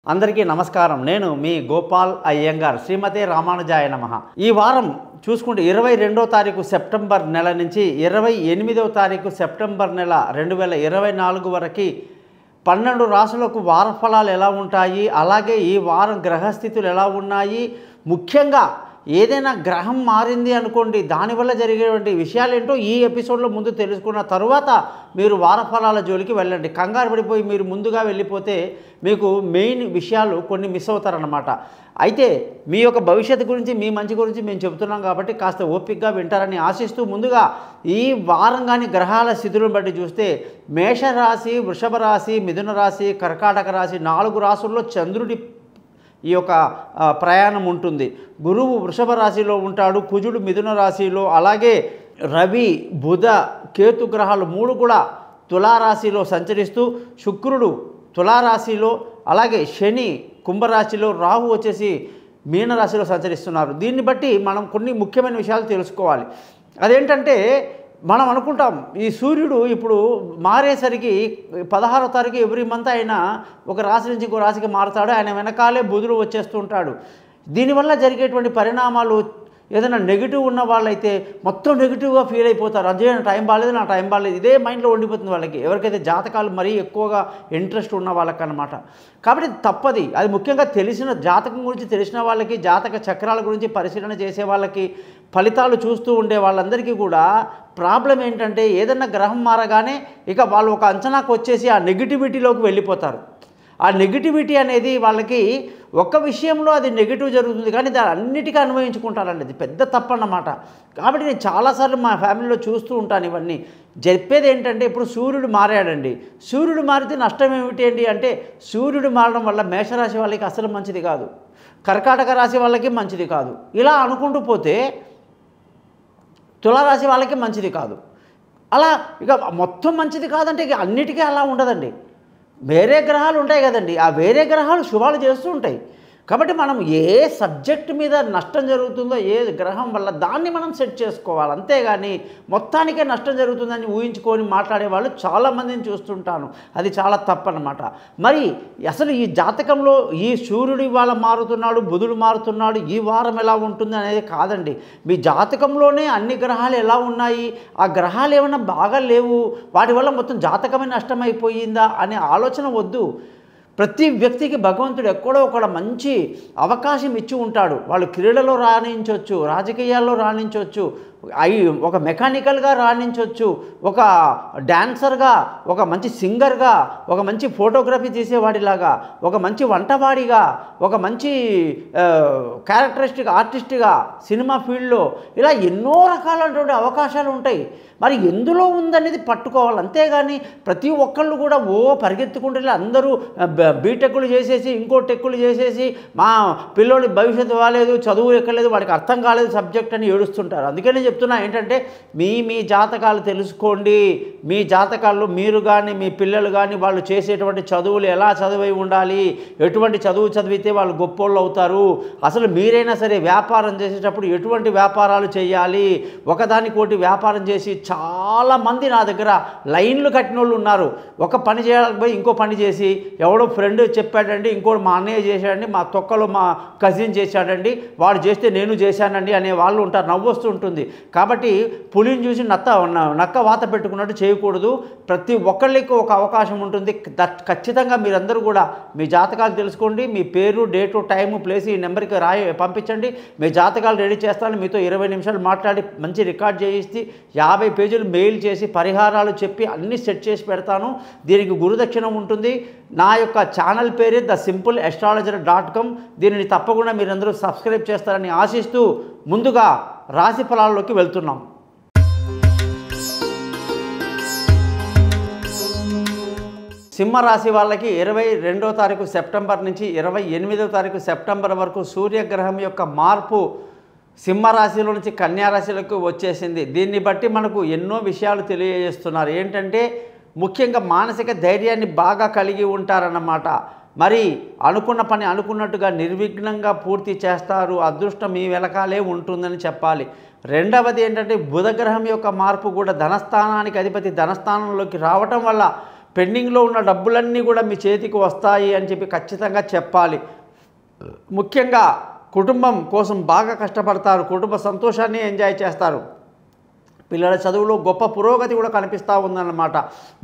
అందరికీ నమస్కారం. నేను మీ గోపాల్ అయ్యంగార్. శ్రీమతే రామానుజాయ నమః. ఈ వారం చూసుకుంటే 22వ తారీఖు సెప్టెంబర్ నెల నుంచి 28వ తారీఖు సెప్టెంబర్ నెల 2024 వరకు 12 రాశులకు వార ఫలాలు ఎలా ఉంటాయి, అలాగే ఈ వారం గ్రహస్థితులు ఎలా ఉన్నాయి, ముఖ్యంగా ఏదైనా గ్రహం మారింది అనుకోండి దానివల్ల జరిగేటువంటి విషయాలు ఏంటో ఈ ఎపిసోడ్లో ముందు తెలుసుకున్న తర్వాత మీరు వారఫలాల జోలికి వెళ్ళండి. కంగారు పడిపోయి మీరు ముందుగా వెళ్ళిపోతే మీకు మెయిన్ విషయాలు కొన్ని మిస్ అవుతారన్నమాట. అయితే మీ యొక్క భవిష్యత్తు గురించి, మీ మంచి గురించి మేము చెబుతున్నాం కాబట్టి కాస్త ఓపికగా వింటారని ఆశిస్తూ, ముందుగా ఈ వారం కానీ గ్రహాల స్థితులను బట్టి చూస్తే మేషరాశి, వృషభ రాశి, మిథున రాశి, కర్కాటక రాశి 4 రాశుల్లో చంద్రుడి ఈ యొక్క ప్రయాణం ఉంటుంది. గురువు వృషభ రాశిలో ఉంటాడు, కుజుడు మిథున రాశిలో, అలాగే రవి, బుధ, కేతు గ్రహాలు 3 కూడా తులారాశిలో సంచరిస్తూ, శుక్రుడు తులారాశిలో, అలాగే శని కుంభరాశిలో, రాహు వచ్చేసి మీనరాశిలో సంచరిస్తున్నారు. దీన్ని బట్టి మనం కొన్ని ముఖ్యమైన విషయాలు తెలుసుకోవాలి. అదేంటంటే మనం అనుకుంటాం ఈ సూర్యుడు ఇప్పుడు మారేసరికి 16వ తారీఖు ఎవ్రీ మంత్ ఆయన ఒక రాశి నుంచి ఇంకో రాశికి మారుతాడు. ఆయన వెనకాలే బుధుడు వచ్చేస్తూ ఉంటాడు. దీనివల్ల జరిగేటువంటి పరిణామాలు ఏదైనా నెగిటివ్ ఉన్న వాళ్ళైతే మొత్తం నెగిటివ్గా ఫీల్ అయిపోతారు. అదే నా టైం బాగాలేదు, నా టైం బాగాలేదు, ఇదే మైండ్లో ఉండిపోతుంది వాళ్ళకి, ఎవరికైతే జాతకాలు మరీ ఎక్కువగా ఇంట్రెస్ట్ ఉన్న వాళ్ళకన్నమాట. కాబట్టి తప్పది. అది ముఖ్యంగా తెలిసిన జాతకం గురించి తెలిసిన వాళ్ళకి, జాతక చక్రాల గురించి పరిశీలన చేసే వాళ్ళకి, ఫలితాలు చూస్తూ ఉండే వాళ్ళందరికీ కూడా ప్రాబ్లం ఏంటంటే ఏదన్నా గ్రహం మారగానే ఇక వాళ్ళు ఒక అంచనాకు వచ్చేసి ఆ నెగిటివిటీలోకి వెళ్ళిపోతారు. ఆ నెగిటివిటీ అనేది వాళ్ళకి ఒక్క విషయంలో అది నెగిటివ్ జరుగుతుంది కానీ దాన్ని అన్నిటికీ అన్వయించుకుంటారండి. అది పెద్ద తప్పన్నమాట. కాబట్టి నేను చాలాసార్లు మా ఫ్యామిలీలో చూస్తూ ఉంటాను ఇవన్నీ. చెప్పేది ఏంటంటే ఇప్పుడు సూర్యుడు మారాడండి, సూర్యుడు మారితే నష్టం ఏమిటి అండి అంటే, సూర్యుడు మారడం వల్ల మేషరాశి వాళ్ళకి అసలు మంచిది కాదు, కర్కాటక రాశి వాళ్ళకి మంచిది కాదు, ఇలా అనుకుంటూ పోతే తులారాశి వాళ్ళకి మంచిది కాదు. అలా ఇక మొత్తం మంచిది కాదంటే ఇక అన్నిటికీ అలా ఉండదండి. వేరే గ్రహాలు ఉంటాయి కదండి, ఆ వేరే గ్రహాలు శుభాలు చేస్తూ ఉంటాయి. కాబట్టి మనం ఏ సబ్జెక్ట్ మీద నష్టం జరుగుతుందో, ఏ గ్రహం వల్ల దాన్ని మనం సెట్ చేసుకోవాలి. అంతేగాని మొత్తానికే నష్టం జరుగుతుందని ఊహించుకొని మాట్లాడే వాళ్ళు చాలామందిని చూస్తుంటాను. అది చాలా తప్పన్నమాట. మరి అసలు ఈ జాతకంలో ఈ సూర్యుడు ఇవాళ మారుతున్నాడు, బుధుడు మారుతున్నాడు, ఈ వారం ఎలా ఉంటుంది అనేది కాదండి. మీ జాతకంలోనే అన్ని గ్రహాలు ఎలా ఉన్నాయి, ఆ గ్రహాలు ఏమైనా బాగా లేవు, వాటి వల్ల మొత్తం జాతకమే నష్టమైపోయిందా అనే ఆలోచన వద్దు. ప్రతి వ్యక్తికి భగవంతుడు ఎక్కడో ఒక మంచి అవకాశం ఇచ్చి ఉంటాడు. వాళ్ళు క్రీడలో రాణించవచ్చు, రాజకీయాల్లో రాణించవచ్చు, ఒక మెకానికల్గా రాణించవచ్చు, ఒక డాన్సర్గా, ఒక మంచి సింగర్గా, ఒక మంచి ఫోటోగ్రఫీ తీసేవాడిలాగా, ఒక మంచి వంటవాడిగా, ఒక మంచి క్యారెక్టరిస్టిక్ ఆర్టిస్ట్గా, సినిమా ఫీల్డ్లో ఇలా ఎన్నో రకాలైనటువంటి అవకాశాలు ఉంటాయి. మరి ఎందులో ఉందనేది పట్టుకోవాలి. అంతేగాని ప్రతి ఒక్కళ్ళు కూడా పరిగెత్తుకుంటే అందరూ బీటెక్కులు చేసేసి ఇంకో టెక్కులు చేసేసి మా పిల్లోడి భవిష్యత్తు బాగాలేదు, చదువు ఎక్కలేదు, వాడికి అర్థం కాలేదు సబ్జెక్ట్ అని ఏడుస్తుంటారు. అందుకనే చెప్తున్నా ఏంటంటే మీ జాతకాలు తెలుసుకోండి. మీ జాతకాల్లో మీరు కానీ మీ పిల్లలు కానీ వాళ్ళు చేసేటువంటి చదువులు ఎలా చదివి ఉండాలి, ఎటువంటి చదువు చదివితే వాళ్ళు గొప్పోళ్ళు అవుతారు, అసలు మీరైనా సరే వ్యాపారం చేసేటప్పుడు ఎటువంటి వ్యాపారాలు చేయాలి, ఒకదానికోటి వ్యాపారం చేసి చాలామంది నా దగ్గర లైన్లు కట్టిన వాళ్ళు ఉన్నారు. ఒక పని చేయాలని పోయి ఇంకో పని చేసి, ఎవడో ఫ్రెండ్ చెప్పాడండి, ఇంకోటి మా అన్నయ్య చేశాడండి, మా తొక్కలో మా కజిన్ చేశాడండి, వాడు చేస్తే నేను చేశానండి అనే వాళ్ళు ఉంటారు. నవ్వొస్తూ ఉంటుంది. కాబట్టి పులిని చూసి నక్క వాత పెట్టుకున్నట్టు చేయకూడదు. ప్రతి ఒక్కళ్ళకి ఒక అవకాశం ఉంటుంది. ఖచ్చితంగా మీరందరూ కూడా మీ జాతకాలు తెలుసుకోండి. మీ పేరు, డేటు, టైము, ప్లేస్ ఈ నెంబర్కి పంపించండి. మీ జాతకాలు రెడీ చేస్తాను. మీతో 20 నిమిషాలు మాట్లాడి మంచి రికార్డ్ చేయిస్తే 50 పేజీలు మెయిల్ చేసి పరిహారాలు చెప్పి అన్నీ సెట్ చేసి పెడతాను. దీనికి గురుదక్షిణ ఉంటుంది. నా యొక్క ఛానల్ పేరే thesimpleastrologer.com. దీనిని తప్పకుండా మీరందరూ సబ్స్క్రైబ్ చేస్తారని ఆశిస్తూ ముందుగా రాశి ఫలాల్లోకి వెళ్తున్నాం. సింహరాశి వాళ్ళకి 22వ తారీఖు సెప్టెంబర్ నుంచి 28వ తారీఖు సెప్టెంబర్ వరకు సూర్యగ్రహం యొక్క మార్పు సింహరాశిలో నుంచి కన్యారాశిలకు వచ్చేసింది. దీన్ని బట్టి మనకు ఎన్నో విషయాలు తెలియజేస్తున్నారు. ఏంటంటే ముఖ్యంగా మానసిక ధైర్యాన్ని బాగా కలిగి ఉంటారన్నమాట. మరి అనుకున్న పని అనుకున్నట్టుగా నిర్విఘ్నంగా పూర్తి చేస్తారు. అదృష్టం మీ వెనకాలే ఉంటుందని చెప్పాలి. రెండవది ఏంటంటే బుధగ్రహం యొక్క మార్పు కూడా ధనస్థానానికి అధిపతి ధనస్థానంలోకి రావటం వల్ల పెండింగ్లో ఉన్న డబ్బులన్నీ కూడా మీ చేతికి వస్తాయి అని చెప్పి ఖచ్చితంగా చెప్పాలి. ముఖ్యంగా కుటుంబం కోసం బాగా కష్టపడతారు, కుటుంబ సంతోషాన్ని ఎంజాయ్ చేస్తారు. పిల్లల చదువులో గొప్ప పురోగతి కూడా కనిపిస్తూ ఉందన్నమాట.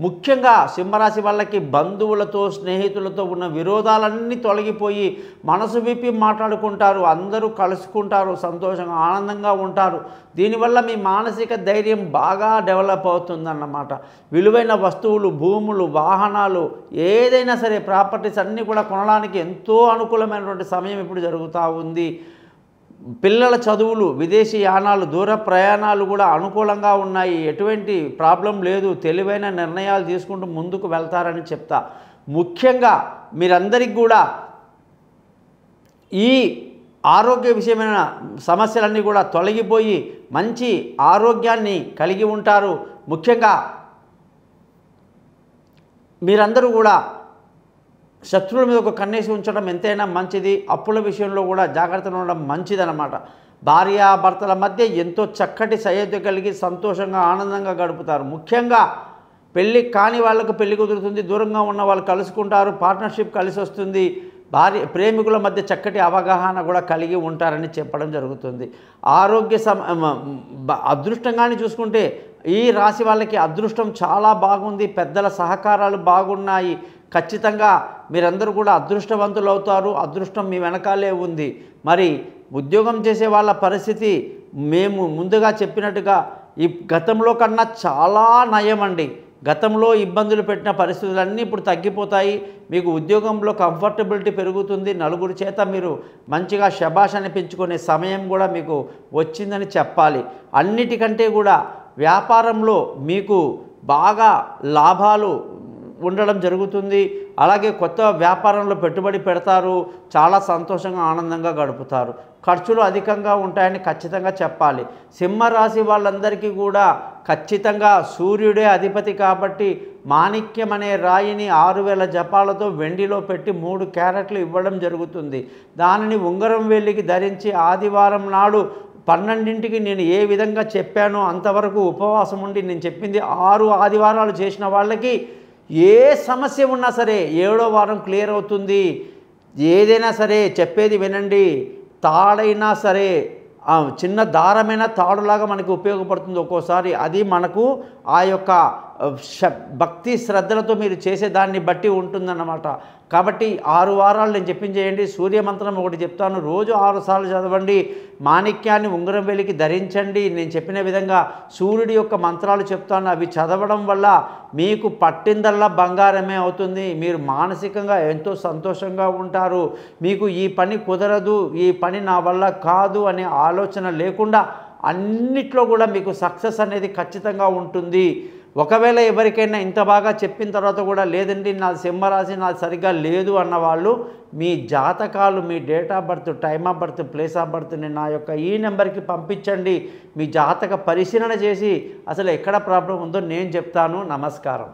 ముఖ్యంగా సింహరాశి వాళ్ళకి బంధువులతో స్నేహితులతో ఉన్న విరోధాలన్నీ తొలగిపోయి మనసు విప్పి మాట్లాడుకుంటారు, అందరూ కలుసుకుంటారు, సంతోషంగా ఆనందంగా ఉంటారు. దీనివల్ల మీ మానసిక ధైర్యం బాగా డెవలప్ అవుతుందన్నమాట. విలువైన వస్తువులు, భూములు, వాహనాలు ఏదైనా సరే ప్రాపర్టీస్ అన్నీ కూడా కొనడానికి ఎంతో అనుకూలమైనటువంటి సమయం ఇప్పుడు జరుగుతూ ఉంది. పిల్లల చదువులు, విదేశీ యానాలు, దూర ప్రయాణాలు కూడా అనుకూలంగా ఉన్నాయి. ఎటువంటి ప్రాబ్లం లేదు. తెలివైన నిర్ణయాలు తీసుకుంటూ ముందుకు వెళ్తారని చెప్తా. ముఖ్యంగా మీరందరికీ కూడా ఈ ఆరోగ్య విషయమైన సమస్యలన్నీ కూడా తొలగిపోయి మంచి ఆరోగ్యాన్ని కలిగి ఉంటారు. ముఖ్యంగా మీరందరూ కూడా శత్రువుల మీద ఒక కన్నేసి ఉంచడం ఎంతైనా మంచిది. అప్పుల విషయంలో కూడా జాగ్రత్తగా ఉండడం మంచిదన్నమాట. భార్యాభర్తల మధ్య ఎంతో చక్కటి సయోధ్య కలిగి సంతోషంగా ఆనందంగా గడుపుతారు. ముఖ్యంగా పెళ్ళి కాని వాళ్ళకు పెళ్లి కుదురుతుంది, దూరంగా ఉన్న వాళ్ళు కలుసుకుంటారు, పార్ట్నర్షిప్ కలిసి వస్తుంది. ప్రేమికుల మధ్య చక్కటి అవగాహన కూడా కలిగి ఉంటారని చెప్పడం జరుగుతుంది. ఆరోగ్య అదృష్టంగానే చూసుకుంటే ఈ రాశి వాళ్ళకి అదృష్టం చాలా బాగుంది. పెద్దల సహకారాలు బాగున్నాయి. ఖచ్చితంగా మీరందరూ కూడా అదృష్టవంతులు అవుతారు. అదృష్టం మీ వెనకాలే ఉంది. మరి ఉద్యోగం చేసే వాళ్ళ పరిస్థితి మేము ముందుగా చెప్పినట్టుగా ఈ గతంలో కన్నా చాలా నయమండి. గతంలో ఇబ్బందులు పెట్టిన పరిస్థితులన్నీ ఇప్పుడు తగ్గిపోతాయి. మీకు ఉద్యోగంలో కంఫర్టబిలిటీ పెరుగుతుంది. నలుగురి చేత మీరు మంచిగా శభాష్ అనిపించుకునే సమయం కూడా మీకు వచ్చిందని చెప్పాలి. అన్నిటికంటే కూడా వ్యాపారంలో మీకు బాగా లాభాలు ఉండడం జరుగుతుంది. అలాగే కొత్త వ్యాపారంలో పెట్టుబడి పెడతారు, చాలా సంతోషంగా ఆనందంగా గడుపుతారు. ఖర్చులు అధికంగా ఉంటాయని ఖచ్చితంగా చెప్పాలి. సింహరాశి వాళ్ళందరికీ కూడా ఖచ్చితంగా సూర్యుడే అధిపతి కాబట్టి మాణిక్యం అనే రాయిని 6000 జపాలతో వెండిలో పెట్టి 3 క్యారెట్లు ఇవ్వడం జరుగుతుంది. దానిని ఉంగరం వేలికి ధరించి ఆదివారం నాడు 12ంటికి నేను ఏ విధంగా చెప్పానో అంతవరకు ఉపవాసం ఉండి నేను చెప్పింది 6 ఆదివారాలు చేసిన వాళ్ళకి ఏ సమస్య ఉన్నా సరే 7వ వారం క్లియర్ అవుతుంది. ఏదైనా సరే చెప్పేది వినండి. తాడైనా సరే చిన్న దారమైన తాడులాగా మనకు ఉపయోగపడుతుంది ఒక్కోసారి. అది మనకు ఆ యొక్క భక్తి శ్రద్ధలతో మీరు చేసే దాన్ని బట్టి ఉంటుందన్నమాట. కాబట్టి 6 వారాలు నేను చెప్పింది చేయండి. సూర్యమంత్రం ఒకటి చెప్తాను, రోజు 6 సార్లు చదవండి. మాణిక్యాన్ని ఉంగరం వేలికి ధరించండి. నేను చెప్పిన విధంగా సూర్యుడి యొక్క మంత్రాలు చెప్తాను. అవి చదవడం వల్ల మీకు పట్టిందల్లా బంగారమే అవుతుంది. మీరు మానసికంగా ఎంతో సంతోషంగా ఉంటారు. మీకు ఈ పని కుదరదు, ఈ పని నా వల్ల కాదు అనే ఆలోచన లేకుండా అన్నిట్లో కూడా మీకు సక్సెస్ అనేది ఖచ్చితంగా ఉంటుంది. ఒకవేళ ఎవరికైనా ఇంత బాగా చెప్పిన తర్వాత కూడా లేదండి నా సింహరాశి నాది సరిగ్గా లేదు అన్నవాళ్ళు మీ జాతకాలు, మీ date of birth, time of birth, place of బర్త్ని నా యొక్క ఈ నెంబర్కి పంపించండి. మీ జాతక పరిశీలన చేసి అసలు ఎక్కడ ప్రాబ్లం ఉందో నేను చెప్తాను. నమస్కారం.